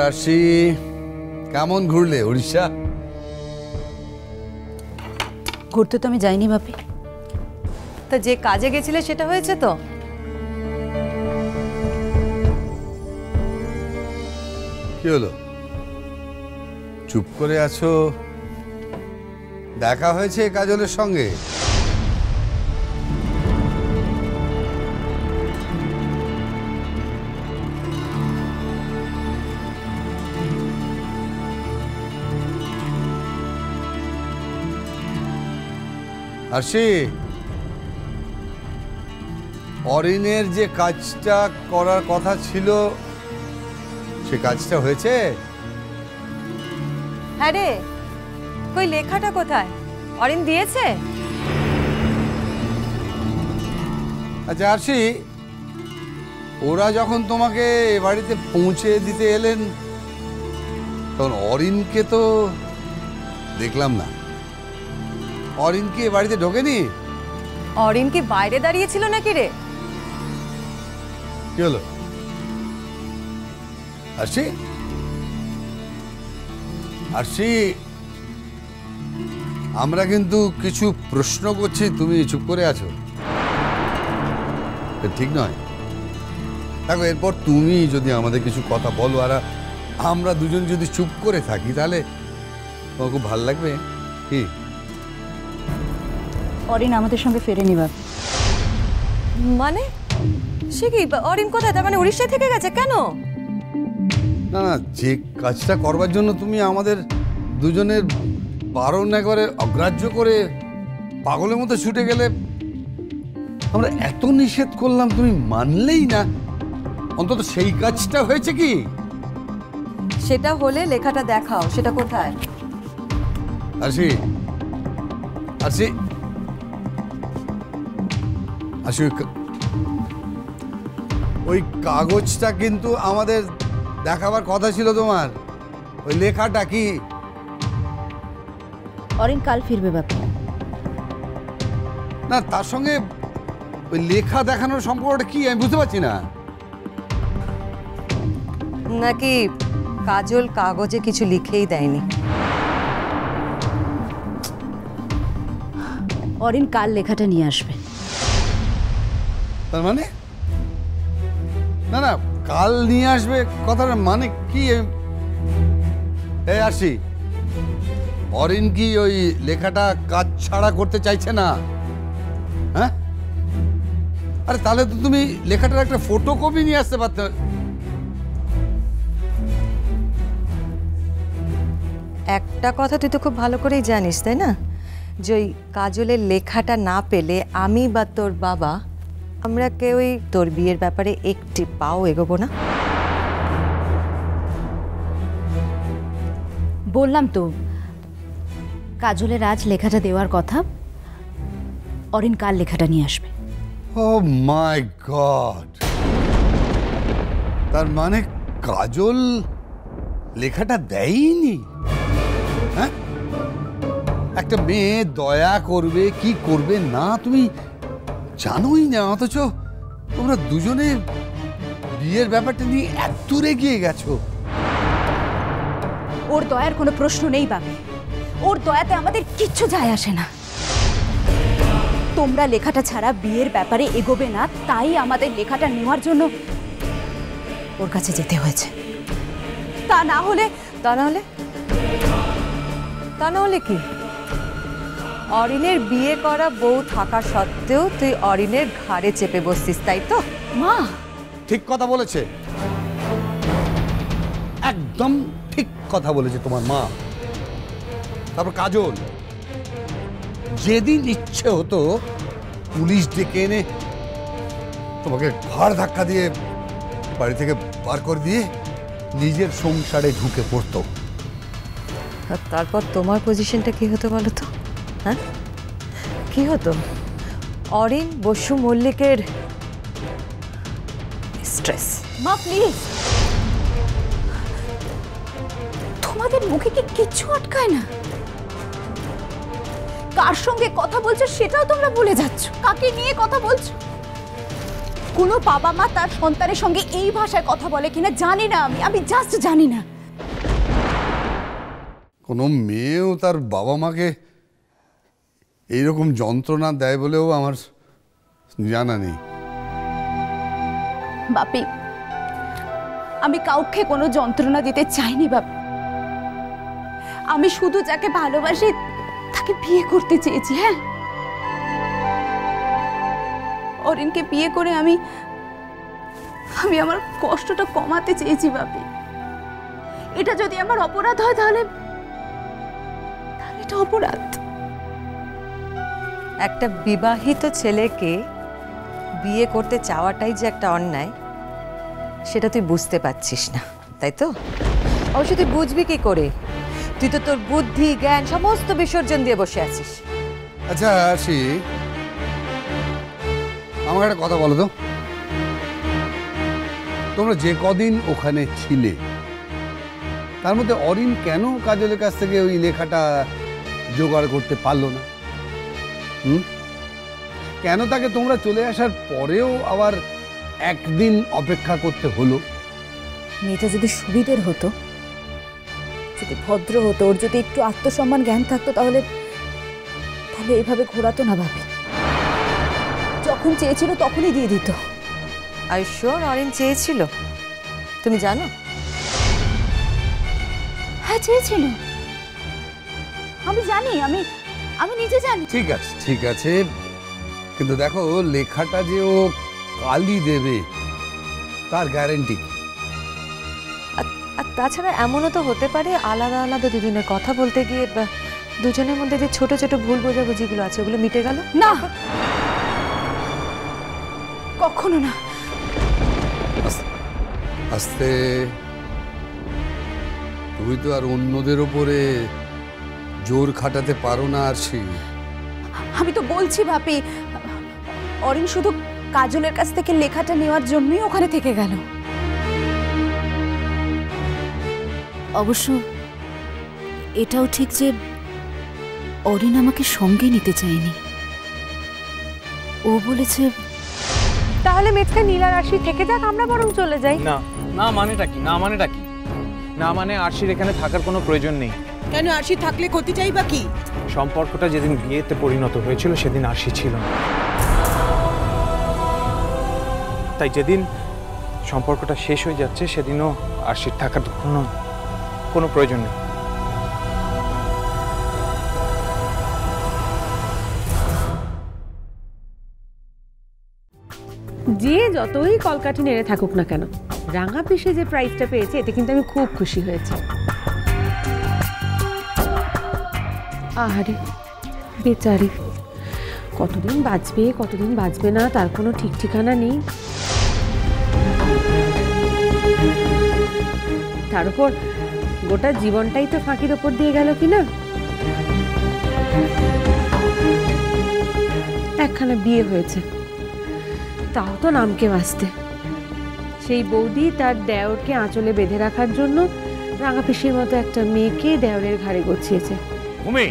রাশি কেমন ঘুরলে উড়িষ্যা? ঘুরতে তো আমি যাইনি বাপি। তা যে কাজে গেছিলে সেটা হয়েছে তো? কি হলো, চুপ করে আছো? দেখা হয়েছে কাজলের সঙ্গে? আরশি, অরিনের যে কাজটা করার কথা ছিল সে কাজটা হয়েছে? হ্যাঁ রে, কই লেখাটা কোথায়? অরিন দিয়েছে? আচ্ছা আরশি, ওরা যখন তোমাকে এ বাড়িতে পৌঁছে দিতে এলেন তখন অরিনকে তো দেখলাম না। অরিন কি এ বাড়িতে ঢোকেনি? অরিন কি বাইরে দাঁড়িয়ে ছিল নাকি রে? কি হলো আরশি? আরশি, আমরা কিন্তু কিছু প্রশ্ন করছি, তুমি চুপ করে আছো, ঠিক নয়। দেখো, এরপর তুমি যদি আমাদের কিছু কথা বলো আর আমরা দুজন যদি চুপ করে থাকি তাহলে তোমার খুব ভালো লাগবে কি? অরিন আমাদের সঙ্গে ফেরেনি বাপি। মানে সে কি, অরিন কোথায়? তার মানে উড়িষ্যা থেকে গেছে কেন? না না, যে কাজটা করবার জন্য তুমি আমাদের দুজনের বারণ একবারে অগ্রাহ্য করে পাগলের মতো ছুটে গেলে, আমরা এত নিষেধ করলাম তুমি মানলেই না, অন্তত সেই কাজটা হয়েছে কি? সেটা হলে লেখাটা দেখাও, সেটা কোথায়? আরশি, আরশি, আরশি, ওই কাগজটা কিন্তু আমাদের দেখাবার কথা ছিল তোমার। ওই লেখাটা কি? অরিন কাল ফিরবে বাপি। না, তার সঙ্গে ওই লেখা দেখানোর সম্পর্কটা কি আমি বুঝতে পারছি না। নাকি কাজল কাগজে কিছু লিখেই দেয়নি? অরিন কাল লেখাটা নিয়ে আসবে। তার মানে? না না, কাল নিয়ে আসবে কথার মানে কি? এই আরশি, অরিন কি ওই লেখাটা কাজ ছাড়া করতে চাইছে না? হ্যাঁ, আরে তাহলে তো তুমি লেখাটার একটা ফটোকপি নিয়ে আসতে পারতে। একটা কথা তুই তো খুব ভালো করেই জানিস, তাই না? যে ওই কাজলের লেখাটা না পেলে আমি বা তোর বাবা, আমরা কেউই তোর বিয়ের ব্যাপারে একটি পাও এগোবো না। বললাম তো, কাজলের আজ লেখাটা দেওয়ার কথা, অরিন কাল লেখাটা নিয়ে আসবে। ও মাই গড, তার মানে কাজল লেখাটা দেয়নি? হ্যাঁ, একটা মেয়ে দয়া করবে কি করবে না তুমি জানোই না, অথচ তোমরা দুজনে বিয়ের ব্যাপারটা নিয়ে এত দূরে গিয়ে গেছো। ওর দয়ার কোনো প্রশ্ন নেই বাপি। ওর দয়াতে আমাদের কিচ্ছু যায় আসে না। তোমরা লেখাটা ছাড়া বিয়ের ব্যাপারে এগোবে না, তাই আমাদের লেখাটা নেওয়ার জন্য ওর কাছে যেতে হয়েছে। তা না হলে কি? অরিনের বিয়ে করা বউ থাকা সত্ত্বেও তুই অরিনের ঘাড়ে চেপে বসছিস, তাই তো? মা ঠিক কথা বলেছে, একদম ঠিক কথা বলেছে তোমার মা। তারপর কাজল যেদিন ইচ্ছে হতো পুলিশ ডেকে এনে তোমাকে ঘাড় ধাক্কা দিয়ে বাড়ি থেকে বার করে দিয়ে নিজের সংসারে ঢুকে পড়তো। আর তারপর তোমার পজিশনটা কি হতো বলো তো? হ্যাঁ, কি হতো? অরিন বসু মল্লিকের স্ট্রেস। মা প্লিজ, তোমাদের মুখে কি কিচ্ছু আটকায় না? কার সঙ্গে কথা বলছো সেটাও তোমরা ভুলে যাচ্ছ। কাকে নিয়ে কথা বলছো? কোনো বাবা মা তার সন্তানের সঙ্গে এই ভাষায় কথা বলে কিনা জানি না, আমি জাস্ট জানি না। কোনো মেয়েও তার বাবা মাকে এইরকম যন্ত্রণা দেয় বলেও আমার জানা নেই। বাপি, আমি কাউকে কোনো যন্ত্রণা দিতে চাইনি বাপ। আমি শুধু যাকে ভালোবাসি তাকে বিয়ে করতে চেয়েছি। হ্যাঁ, অরিনকে বিয়ে করে আমি আমার কষ্টটা কমাতে চেয়েছি বাপি। এটা যদি আমার অপরাধ হয় তাহলে এটা অপরাধ। একটা বিবাহিত ছেলেকে বিয়ে করতে চাওয়াটাই যে একটা অন্যায়, সেটা তুই বুঝতে পারছিস না, তাই তো? অবশ্য তুই বুঝবি কি করে? তুই তো তোর বুদ্ধি জ্ঞান সমস্ত বিসর্জন দিয়ে বসে আছিস। আচ্ছা আসি, আমাকে একটা কথা বলো তো, তোমরা যে কদিন ওখানে ছিলে তার মধ্যে অরিন কেন কাজলের কাছ থেকে ওই লেখাটা জোগাড় করতে পারলো না? কেন তাকে তোমরা চলে আসার পরেও আবার একদিন অপেক্ষা করতে হলো? মেয়েটা যদি সুবিধের হতো, যদি ভদ্র হতো, ওর যদি একটু আত্মসম্মান জ্ঞান থাকতো, তাহলে এভাবে ঘোরাতো না ভাবি। যখন চেয়েছিল তখনই দিয়ে দিত। আর শিওর অরিন চেয়েছিল? তুমি জানো? হ্যাঁ চেয়েছিল, আমি জানি, আমি নিজে জানি। ঠিক আছে ঠিক আছে, কিন্তু দেখো লেখাটা যে ও কালই দেবে তার গ্যারেন্টি কি? আর তাছাড়া এমনও তো হতে পারে আলাদা আলাদা দুজনের কথা বলতে গিয়ে দুজনের মধ্যে যে ছোট ছোট ভুল বোঝাবুঝিগুলো আছে ওগুলো মিটে গেল। না, কখনো না। আস্তে, তুমি তো আর অন্যদের ওপরে জোর খাটাতে পারো না। আর আমি তো বলছি ভাবি, অরিন শুধু কাজলের কাছ থেকে লেখাটা নেওয়ার জন্যই ওখানে থেকে গেল। অবশ্য এটাও ঠিক যে অরিন আমাকে সঙ্গে নিতে চায়নি। ও বলেছে তাহলে মেচকা নীলার আরশি থেকে যাক, আমরা বরং চলে যাই। না না, মানেটা কি? না মানেটা কি? না মানে আরশির এখানে থাকার কোনো প্রয়োজন নেই। কেন? আরশি থাকলে ক্ষতি চাই বা কি? সম্পর্কটা যেদিন বিয়েতে পরিণত হয়েছিল সেদিন আরশি ছিল না, তাই যেদিন সম্পর্কটা শেষ হয়ে যাচ্ছে সেদিনও আরশির থাকার কোনো প্রয়োজন নেই। যে যতই কলকাঠি নেড়ে থাকুক না কেন, রাঙা পিসে যে প্রাইজটা পেয়েছে এতে কিন্তু আমি খুব খুশি হয়েছি। আহারে বেচারি, কতদিন বাঁচবে কতদিন বাঁচবে না তার কোনো ঠিক ঠিকানা নেই। তার উপর গোটা জীবনটাই তো ফাঁকির ওপর দিয়ে গেল কিনা। একখানা বিয়ে হয়েছে, তাও তো নামকে বাঁচতে। সেই বৌদি তার দেওরকে আঁচলে বেঁধে রাখার জন্য রাঙা পিসির মতো একটা মেয়েকে দেওরের ঘাড়ে গছিয়েছে। ভূমি,